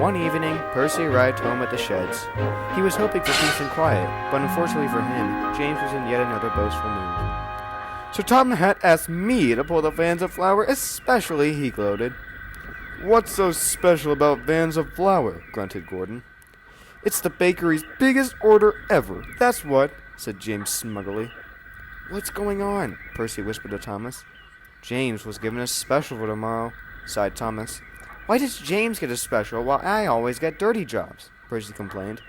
One evening, Percy arrived home at the sheds. He was hoping for peace and quiet, but unfortunately for him, James was in yet another boastful mood. "Sir Topham Hatt asked me to pull the vans of flour especially," he gloated. "What's so special about vans of flour?" grunted Gordon. "It's the bakery's biggest order ever, that's what," said James smugly. "What's going on?" Percy whispered to Thomas. "James was given a special for tomorrow," sighed Thomas. "Why does James get a special while I always get dirty jobs?" Percy complained.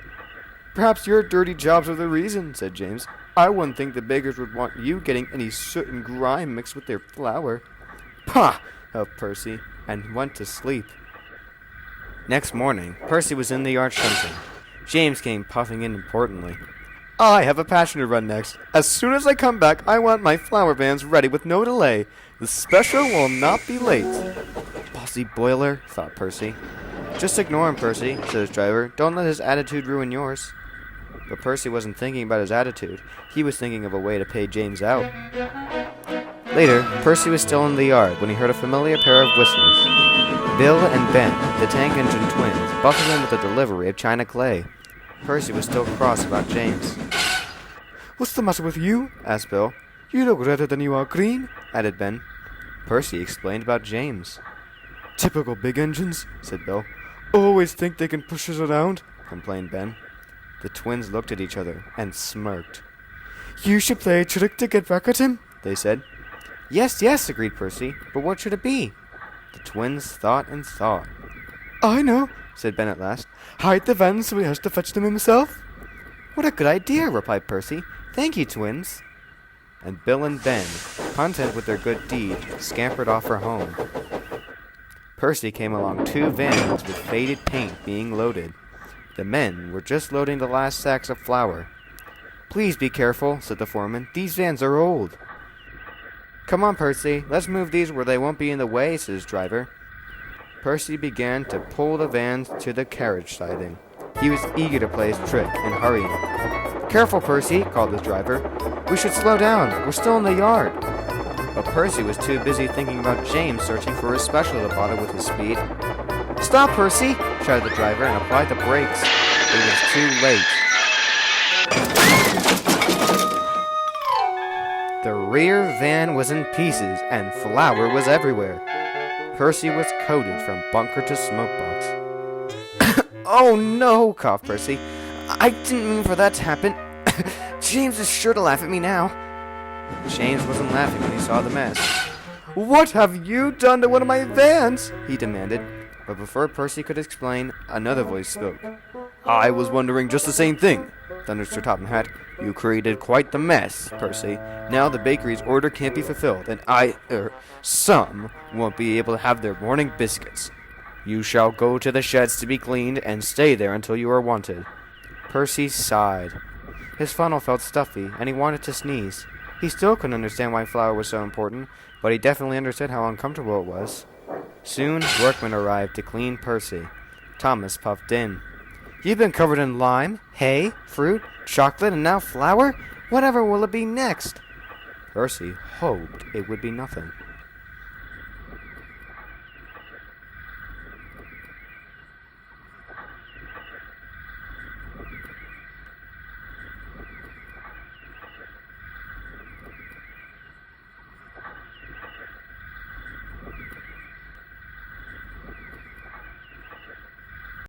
"Perhaps your dirty jobs are the reason," said James. "I wouldn't think the bakers would want you getting any soot and grime mixed with their flour." "Pah!" huffed Percy, and went to sleep. Next morning, Percy was in the yard shunting. James came puffing in importantly. "I have a pasture to run next. As soon as I come back, I want my flour vans ready with no delay. The special will not be late." "Bossy boiler," thought Percy. "Just ignore him, Percy," said his driver. "Don't let his attitude ruin yours." But Percy wasn't thinking about his attitude. He was thinking of a way to pay James out. Later, Percy was still in the yard when he heard a familiar pair of whistles. Bill and Ben, the tank engine twins, buckled in with the delivery of china clay. Percy was still cross about James. "What's the matter with you?" asked Bill. "You look redder than you are green," added Ben. Percy explained about James. "Typical big engines," said Bill. "Always think they can push us around," complained Ben. The twins looked at each other and smirked. "You should play a trick to get back at him," they said. "Yes, yes," agreed Percy. "But what should it be?" The twins thought and thought. "I know," said Ben at last. "Hide the vans so he has to fetch them himself." "What a good idea," replied Percy. "Thank you, twins." And Bill and Ben, content with their good deed, scampered off for home. Percy came along 2 vans with faded paint being loaded. The men were just loading the last sacks of flour. "Please be careful," said the foreman. "These vans are old." "Come on, Percy. Let's move these where they won't be in the way," said his driver. Percy began to pull the vans to the carriage siding. He was eager to play his trick and hurrying. "Careful, Percy," called his driver. "We should slow down. We're still in the yard." But Percy was too busy thinking about James searching for his special to bother with his speed. "Stop, Percy!" shouted the driver and applied the brakes. It was too late. The rear van was in pieces and flour was everywhere. Percy was coated from bunker to smokebox. "Oh no!" coughed Percy. "I didn't mean for that to happen. James is sure to laugh at me now." James wasn't laughing when he saw the mess. "What have you done to one of my vans?" he demanded. But before Percy could explain, another voice spoke. "I was wondering just the same thing," thundered Sir Topham Hatt. "You created quite the mess, Percy. Now the bakery's order can't be fulfilled, and some won't be able to have their morning biscuits. You shall go to the sheds to be cleaned and stay there until you are wanted." Percy sighed. His funnel felt stuffy, and he wanted to sneeze. He still couldn't understand why flour was so important, but he definitely understood how uncomfortable it was. Soon, workmen arrived to clean Percy. Thomas puffed in. "You've been covered in lime, hay, fruit, chocolate, and now flour? Whatever will it be next?" Percy hoped it would be nothing.